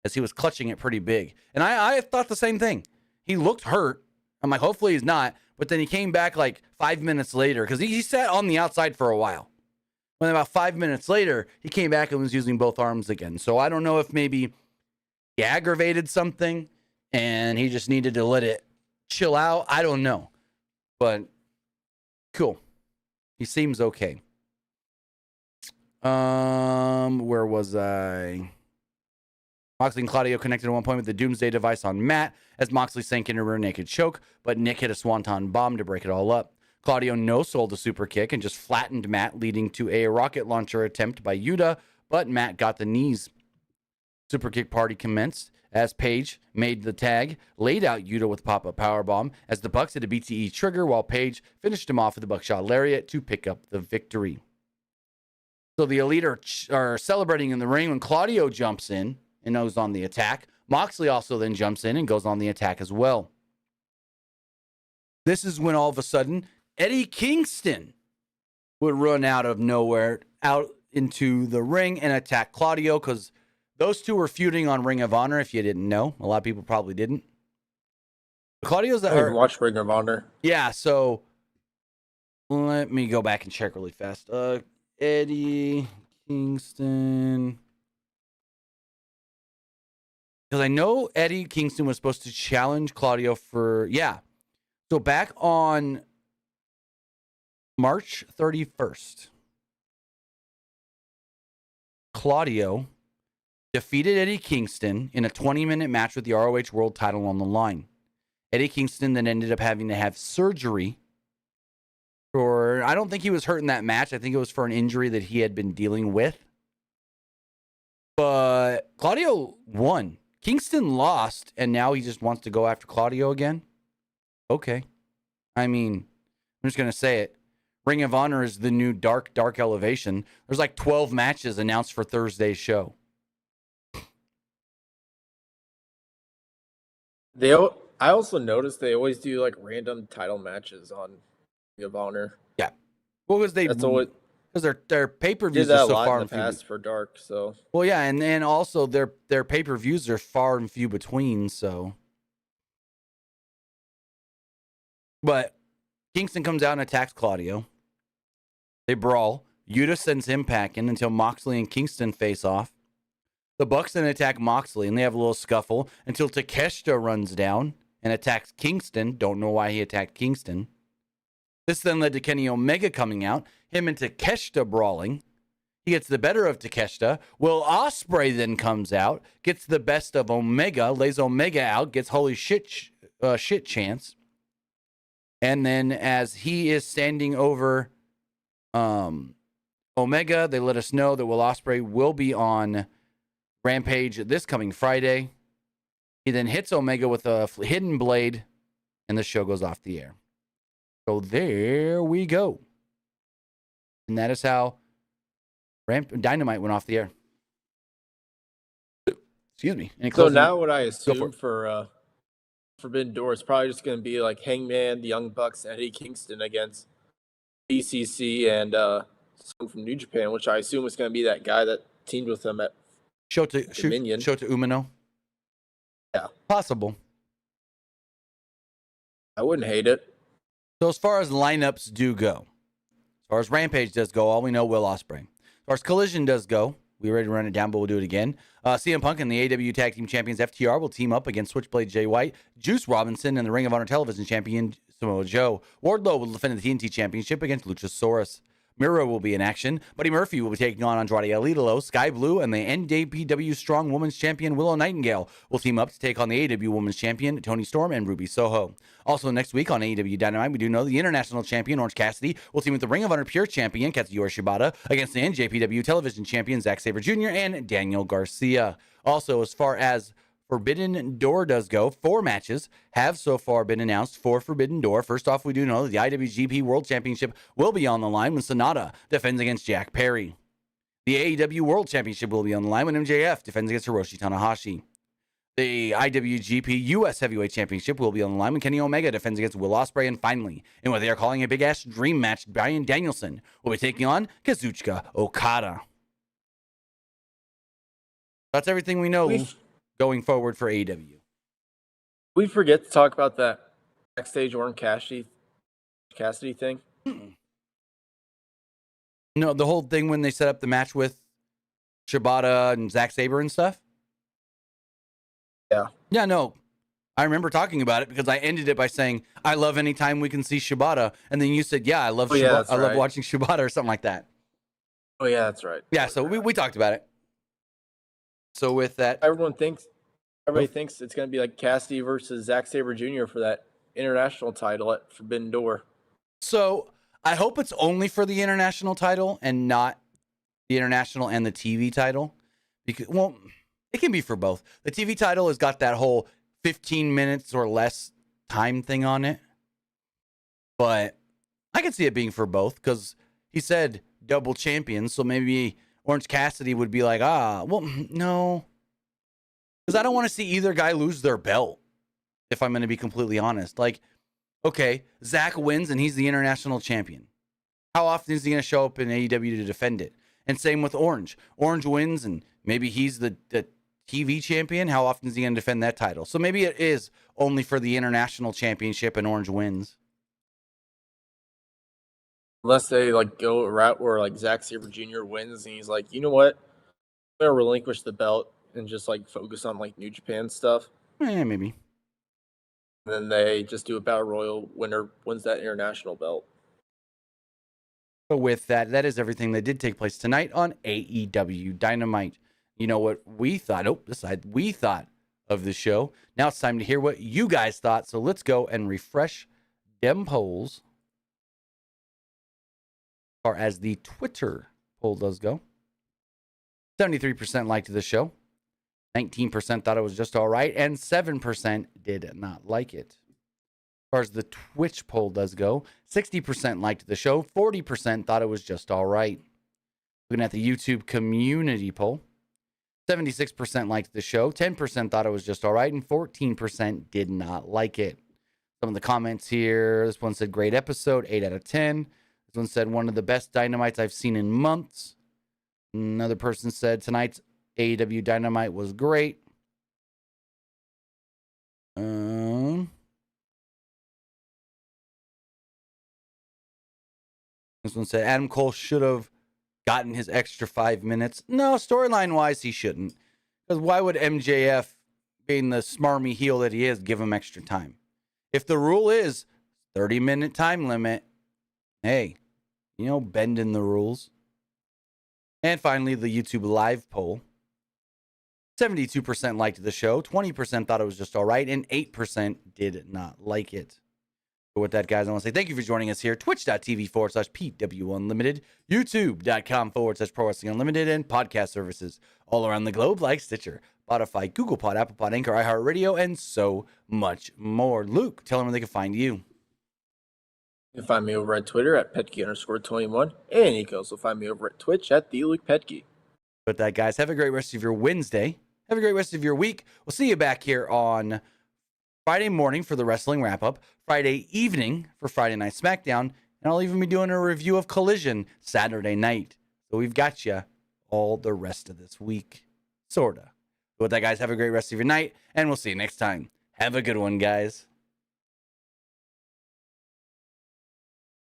as he was clutching it pretty big. And I thought the same thing. He looked hurt. I'm like, hopefully he's not. But then he came back like 5 minutes later, because he sat on the outside for a while. When about 5 minutes later, he came back and was using both arms again. So I don't know if maybe he aggravated something and he just needed to let it chill out. I don't know. But cool. He seems okay. Where was I? Moxley and Claudio connected at one point with the Doomsday device on Matt as Moxley sank into a rear naked choke, but Nick hit a swanton bomb to break it all up. Claudio no-sold a super kick and just flattened Matt, leading to a rocket launcher attempt by Yuta, but Matt got the knees. Super kick party commenced as Paige made the tag, laid out Yuta with pop-up powerbomb as the Bucks hit a BTE trigger while Paige finished him off with a buckshot lariat to pick up the victory. So the Elite are celebrating in the ring when Claudio jumps in and goes on the attack. Moxley also then jumps in and goes on the attack as well. This is when all of a sudden Eddie Kingston would run out of nowhere out into the ring and attack Claudio, because those two were feuding on Ring of Honor, if you didn't know. A lot of people probably didn't. Claudio's that I didn't watch Ring of Honor. Yeah, so let me go back and check really fast. Eddie Kingston. Because I know Eddie Kingston was supposed to challenge Claudio for, yeah. So back on March 31st, Claudio defeated Eddie Kingston in a 20-minute match with the ROH World title on the line. Eddie Kingston then ended up having to have surgery for, I don't think he was hurt in that match. I think it was for an injury that he had been dealing with. But Claudio won. Kingston lost, and now he just wants to go after Claudio again? Okay. I mean, I'm just going to say it. Ring of Honor is the new dark elevation. There's like 12 matches announced for Thursday's show. I also noticed they always do like random title matches on Ring of Honor. Yeah. Well, because their pay-per-views did that are a so lot far in the past for Dark, so. Well, yeah, and also their pay-per-views are far and few between, so. But Kingston comes out and attacks Claudio. They brawl. Yuta sends him packing until Moxley and Kingston face off. The Bucks then attack Moxley, and they have a little scuffle until Takeshita runs down and attacks Kingston. Don't know why he attacked Kingston. This then led to Kenny Omega coming out, him and Takeshita brawling. He gets the better of Takeshita. Will Ospreay then comes out, gets the best of Omega, lays Omega out, gets holy shit chance. And then as he is standing over Omega, they let us know that Will Ospreay will be on Rampage this coming Friday. He then hits Omega with a hidden blade, and the show goes off the air. So there we go. And that is how Dynamite went off the air. Excuse me. So now what I assume for Forbidden Door is probably just going to be like Hangman, the Young Bucks, and Eddie Kingston against BCC and someone from New Japan, which I assume is going to be that guy that teamed with them at Dominion. Shota Umino. Yeah. Possible. I wouldn't hate it. So as far as lineups do go, as far as Rampage does go, all we know, Will Ospreay. As far as Collision does go, we already run it down, but we'll do it again. CM Punk and the AEW Tag Team Champions FTR will team up against Switchblade Jay White, Juice Robinson, and the Ring of Honor Television Champion Samoa Joe. Wardlow will defend the TNT Championship against Luchasaurus. Miro will be in action. Buddy Murphy will be taking on Andrade El Idolo. Sky Blue and the NJPW Strong Women's Champion Willow Nightingale will team up to take on the AEW Women's Champion Toni Storm and Ruby Soho. Also next week on AEW Dynamite, we do know the International Champion Orange Cassidy will team with the Ring of Honor Pure Champion Katsuyori Shibata against the NJPW Television Champion Zack Sabre Jr. and Daniel Garcia. Also, as far as Forbidden Door does go, 4 matches have so far been announced for Forbidden Door. First off, we do know that the IWGP World Championship will be on the line when Sonata defends against Jack Perry. The AEW World Championship will be on the line when MJF defends against Hiroshi Tanahashi. The IWGP US Heavyweight Championship will be on the line when Kenny Omega defends against Will Ospreay. And finally, in what they are calling a big-ass dream match, Bryan Danielson will be taking on Kazuchika Okada. That's everything we know going forward for AEW. We forget to talk about that backstage Orange Cassidy thing. No, the whole thing when they set up the match with Shibata and Zack Sabre and stuff. Yeah. Yeah, no. I remember talking about it because I ended it by saying, I love any time we can see Shibata. And then you said, yeah, I love Shibata. I love watching Shibata or something like that. Oh, yeah, that's right. Yeah, so we talked about it. So with that, everybody thinks it's going to be like Cassidy versus Zack Sabre Jr. for that international title at Forbidden Door. So I hope it's only for the international title and not the international and the TV title. Because, well, it can be for both. The TV title has got that whole 15 minutes or less time thing on it. But I can see it being for both because he said double champion. So maybe Orange Cassidy would be like, well, no. Because I don't want to see either guy lose their belt, if I'm going to be completely honest. Like, okay, Zach wins and he's the international champion. How often is he going to show up in AEW to defend it? And same with Orange. Orange wins and maybe he's the TV champion. How often is he going to defend that title? So maybe it is only for the international championship and Orange wins. Unless they go a route where Zack Sabre Jr. wins and he's like, you know what? I'm gonna relinquish the belt and just focus on New Japan stuff. Yeah, maybe. And then they just do a battle royal. Winner wins that international belt. But with that is everything that did take place tonight on AEW Dynamite. You know what we thought? We thought of the show. Now it's time to hear what you guys thought. So let's go and refresh them polls. As far as the Twitter poll does go, 73% liked the show, 19% thought it was just all right, and 7% did not like it. As far as the Twitch poll does go, 60% liked the show, 40% thought it was just all right. Looking at the YouTube community poll, 76% liked the show, 10% thought it was just all right, and 14% did not like it. Some of the comments here, this one said, great episode, 8 out of 10. This one said, one of the best Dynamites I've seen in months. Another person said, tonight's AEW Dynamite was great. This one said, Adam Cole should have gotten his extra 5 minutes. No, storyline-wise, he shouldn't. Because why would MJF, being the smarmy heel that he is, give him extra time? If the rule is 30-minute time limit, hey, bending the rules. And finally, the YouTube live poll. 72% liked the show, 20% thought it was just all right, and 8% did not like it. So with that, guys, I want to say thank you for joining us here. Twitch.tv/PW Unlimited, YouTube.com/Pro Wrestling Unlimited, and podcast services all around the globe like Stitcher, Spotify, Google Pod, Apple Pod, Anchor, iHeartRadio, and so much more. Luke, tell them where they can find you. You can find me over at Twitter at Petke_21, and you can also find me over at Twitch at the Luke Petke. With that, guys, have a great rest of your Wednesday. Have a great rest of your week. We'll see you back here on Friday morning for the wrestling wrap-up, Friday evening for Friday Night SmackDown, and I'll even be doing a review of Collision Saturday night. So we've got you all the rest of this week. Sorta. With that, guys, have a great rest of your night, and we'll see you next time. Have a good one, guys.